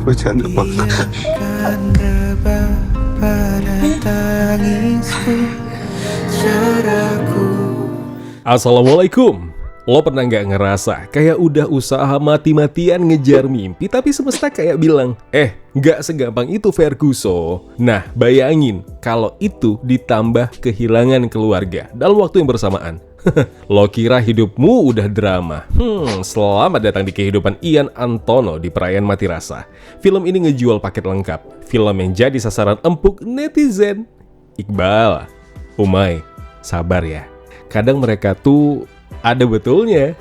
Bercanda banget. Biarkan rebah pada tangisku, caraku. Assalamualaikum. Lo pernah nggak ngerasa kayak udah usaha mati-matian ngejar mimpi tapi semesta kayak bilang, nggak segampang itu Ferguso. Nah, bayangin kalau itu ditambah kehilangan keluarga dalam waktu yang bersamaan. Lo kira hidupmu udah drama? Selamat datang di kehidupan Ian Antono di Perayaan Mati Rasa. Film ini ngejual paket lengkap. Film yang jadi sasaran empuk netizen. Iqbal, Umay, sabar ya. Kadang mereka tuh ada betulnya.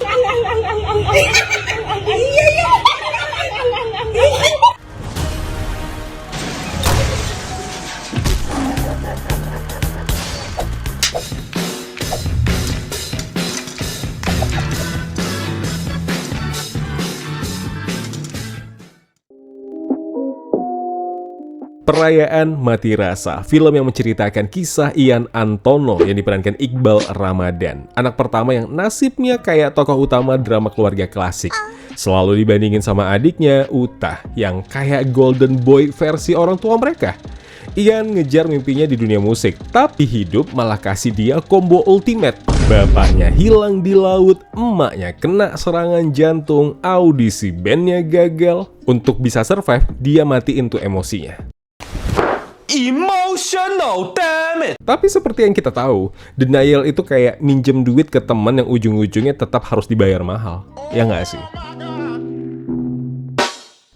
Perayaan Mati Rasa, film yang menceritakan kisah Ian Antono yang diperankan Iqbal Ramadan, anak pertama yang nasibnya kayak tokoh utama drama keluarga klasik. Selalu dibandingin sama adiknya, Utah, yang kayak golden boy versi orang tua mereka. Ian ngejar mimpinya di dunia musik, tapi hidup malah kasih dia combo ultimate. Bapaknya hilang di laut, emaknya kena serangan jantung, audisi bandnya gagal. Untuk bisa survive, dia matiin tuh emosinya. Emotional, damn it. Tapi seperti yang kita tahu, denial itu kayak minjem duit ke teman yang ujung-ujungnya tetap harus dibayar mahal. Ya nggak sih?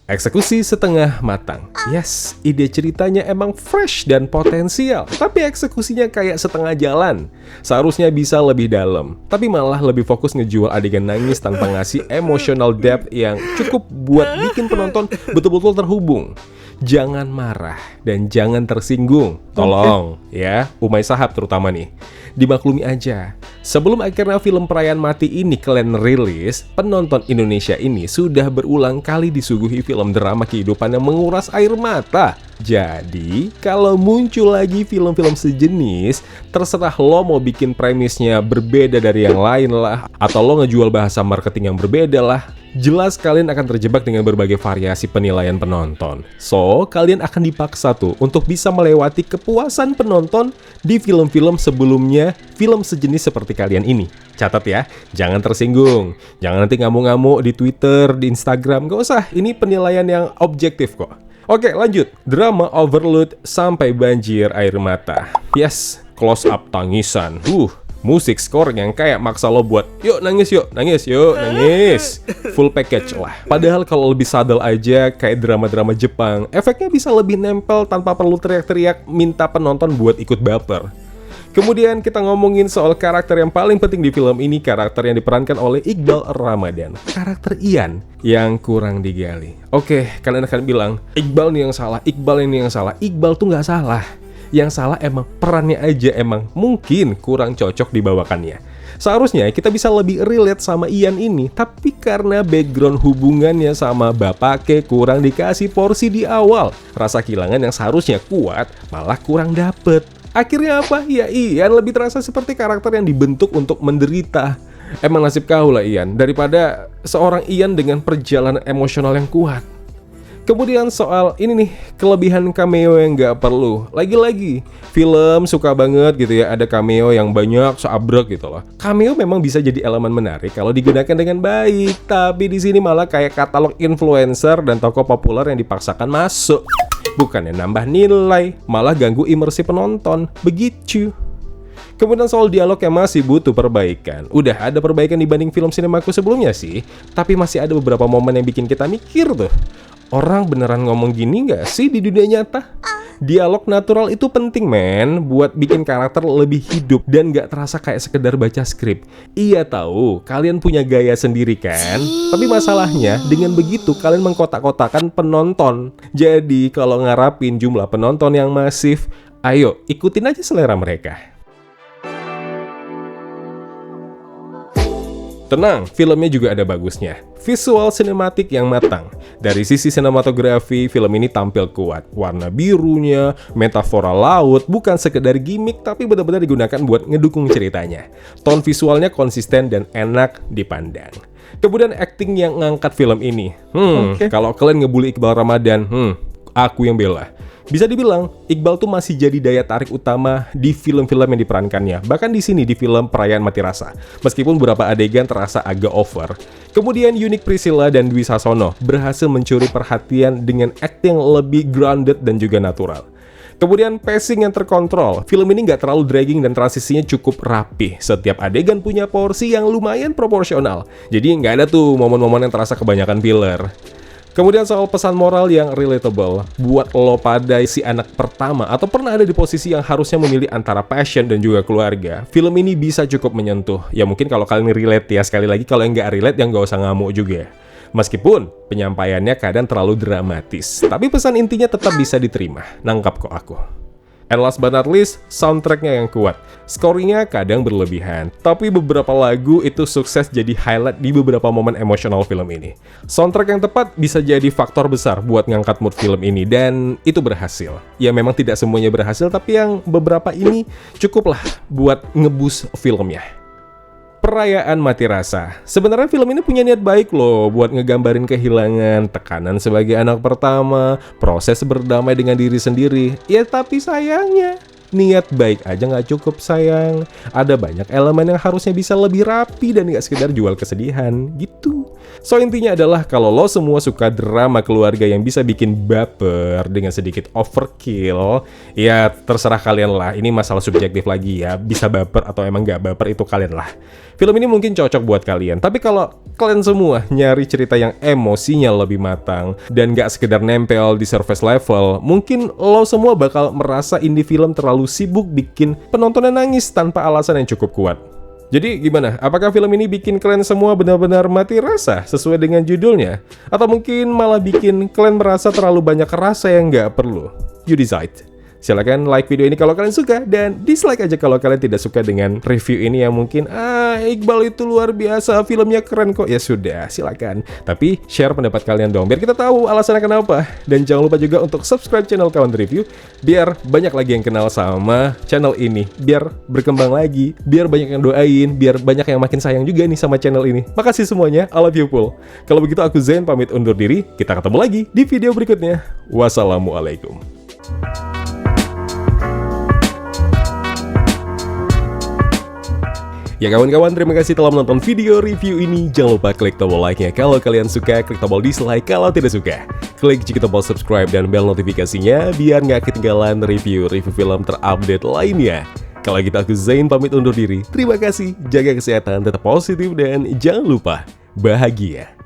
Eksekusi setengah matang. Yes, ide ceritanya emang fresh dan potensial, tapi eksekusinya kayak setengah jalan. Seharusnya bisa lebih dalam, tapi malah lebih fokus ngejual adegan nangis tanpa ngasih emotional depth yang cukup buat bikin penonton betul-betul terhubung. Jangan marah dan jangan tersinggung. Tolong ya, Umay Sahab terutama nih. Dimaklumi aja. Sebelum akhirnya film Perayaan Mati ini kalian rilis, penonton Indonesia ini sudah berulang kali disuguhi film drama kehidupan yang menguras air mata. Jadi, kalau muncul lagi film-film sejenis, terserah lo mau bikin premisnya berbeda dari yang lain lah, atau lo ngejual bahasa marketing yang berbeda lah. Jelas kalian akan terjebak dengan berbagai variasi penilaian penonton. So, kalian akan dipaksa tuh untuk bisa melewati kepuasan penonton di film-film sebelumnya, film sejenis seperti kalian ini. Catat ya, jangan tersinggung. Jangan nanti ngamuk-ngamuk di Twitter, di Instagram. Gak usah, ini penilaian yang objektif kok. Oke, lanjut. Drama overload sampai banjir air mata. Yes, close up tangisan. Musik score yang kayak maksa lo buat yuk nangis, yuk nangis, yuk nangis. Full package lah. Padahal kalau lebih sadel aja kayak drama-drama Jepang, efeknya bisa lebih nempel tanpa perlu teriak-teriak minta penonton buat ikut baper. Kemudian kita ngomongin soal karakter yang paling penting di film ini, karakter yang diperankan oleh Iqbal Ramadan. Karakter Ian yang kurang digali. Oke, kalian akan bilang, Iqbal nih yang salah, Iqbal ini yang salah. Iqbal tuh nggak salah. Yang salah emang perannya aja emang mungkin kurang cocok dibawakannya. Seharusnya kita bisa lebih relate sama Ian ini, tapi karena background hubungannya sama bapaknya kurang dikasih porsi di awal, rasa kehilangan yang seharusnya kuat malah kurang dapet. Akhirnya apa? Ya Ian lebih terasa seperti karakter yang dibentuk untuk menderita. Emang nasib kau lah Ian, daripada seorang Ian dengan perjalanan emosional yang kuat. Kemudian soal ini nih, kelebihan cameo yang nggak perlu. Lagi-lagi, film suka banget gitu ya, ada cameo yang banyak, seabrek gitu loh. Cameo memang bisa jadi elemen menarik kalau digunakan dengan baik, tapi di sini malah kayak katalog influencer dan tokoh populer yang dipaksakan masuk. Bukannya nambah nilai, malah ganggu imersi penonton. Begitu. Kemudian soal dialog yang masih butuh perbaikan. Udah ada perbaikan dibanding film sinemaku sebelumnya sih, tapi masih ada beberapa momen yang bikin kita mikir tuh. Orang beneran ngomong gini gak sih di dunia nyata? Dialog natural itu penting men, buat bikin karakter lebih hidup dan gak terasa kayak sekedar baca skrip. Iya tahu, kalian punya gaya sendiri kan? Tapi masalahnya, dengan begitu kalian mengkotak-kotakan penonton. Jadi kalau ngarapin jumlah penonton yang masif, ayo ikutin aja selera mereka. Tenang, filmnya juga ada bagusnya. Visual sinematik yang matang. Dari sisi sinematografi, film ini tampil kuat. Warna birunya, metafora laut, bukan sekedar gimmick, tapi benar-benar digunakan buat ngedukung ceritanya. Tone visualnya konsisten dan enak dipandang. Kemudian acting yang ngangkat film ini. Oke. Kalau kalian ngebully Iqbal Ramadan, aku yang bela. Bisa dibilang, Iqbal tuh masih jadi daya tarik utama di film-film yang diperankannya. Bahkan di sini di film Perayaan Mati Rasa. Meskipun beberapa adegan terasa agak over. Kemudian Yunik Priscilla dan Dwi Sasono berhasil mencuri perhatian dengan acting yang lebih grounded dan juga natural. Kemudian pacing yang terkontrol. Film ini nggak terlalu dragging dan transisinya cukup rapih. Setiap adegan punya porsi yang lumayan proporsional. Jadi nggak ada tuh momen-momen yang terasa kebanyakan filler. Kemudian soal pesan moral yang relatable, buat lo pada si anak pertama atau pernah ada di posisi yang harusnya memilih antara passion dan juga keluarga, film ini bisa cukup menyentuh. Ya mungkin kalau kalian relate ya, sekali lagi kalau yang nggak relate yang nggak usah ngamuk juga. Meskipun penyampaiannya kadang terlalu dramatis, tapi pesan intinya tetap bisa diterima. Nangkap kok aku. And last but not least, soundtracknya yang kuat. Scoringnya kadang berlebihan, tapi beberapa lagu itu sukses jadi highlight di beberapa momen emosional film ini. Soundtrack yang tepat bisa jadi faktor besar buat ngangkat mood film ini, dan itu berhasil. Ya memang tidak semuanya berhasil, tapi yang beberapa ini cukuplah buat ngeboost filmnya. Perayaan Mati Rasa. Sebenarnya film ini punya niat baik loh buat ngegambarin kehilangan, tekanan sebagai anak pertama, proses berdamai dengan diri sendiri. Ya tapi sayangnya, niat baik aja nggak cukup sayang. Ada banyak elemen yang harusnya bisa lebih rapi dan nggak sekedar jual kesedihan gitu. So intinya adalah kalau lo semua suka drama keluarga yang bisa bikin baper dengan sedikit overkill, ya terserah kalian lah. Ini masalah subjektif lagi ya, bisa baper atau emang nggak baper itu kalian lah. Film ini mungkin cocok buat kalian, tapi kalau kalian semua nyari cerita yang emosinya lebih matang dan nggak sekedar nempel di surface level, mungkin lo semua bakal merasa indie film terlalu sibuk bikin penontonnya nangis tanpa alasan yang cukup kuat. Jadi gimana? Apakah film ini bikin kalian semua benar-benar mati rasa sesuai dengan judulnya? Atau mungkin malah bikin kalian merasa terlalu banyak rasa yang nggak perlu? You decide. Silahkan like video ini kalau kalian suka, dan dislike aja kalau kalian tidak suka dengan review ini yang mungkin Iqbal itu luar biasa, filmnya keren kok. Ya sudah, silakan. Tapi share pendapat kalian dong, biar kita tahu alasannya kenapa. Dan jangan lupa juga untuk subscribe channel Kawan Review, biar banyak lagi yang kenal sama channel ini, biar berkembang lagi, biar banyak yang doain, biar banyak yang makin sayang juga nih sama channel ini. Makasih semuanya, I love you full. Kalau begitu aku Zain pamit undur diri, kita ketemu lagi di video berikutnya. Wassalamualaikum. Ya kawan-kawan, terima kasih telah menonton video review ini. Jangan lupa klik tombol like-nya kalau kalian suka, klik tombol dislike kalau tidak suka. Klik juga tombol subscribe dan bel notifikasinya biar nggak ketinggalan review-review film terupdate lainnya. Kalau gitu aku Zain pamit undur diri. Terima kasih, jaga kesehatan, tetap positif, dan jangan lupa bahagia.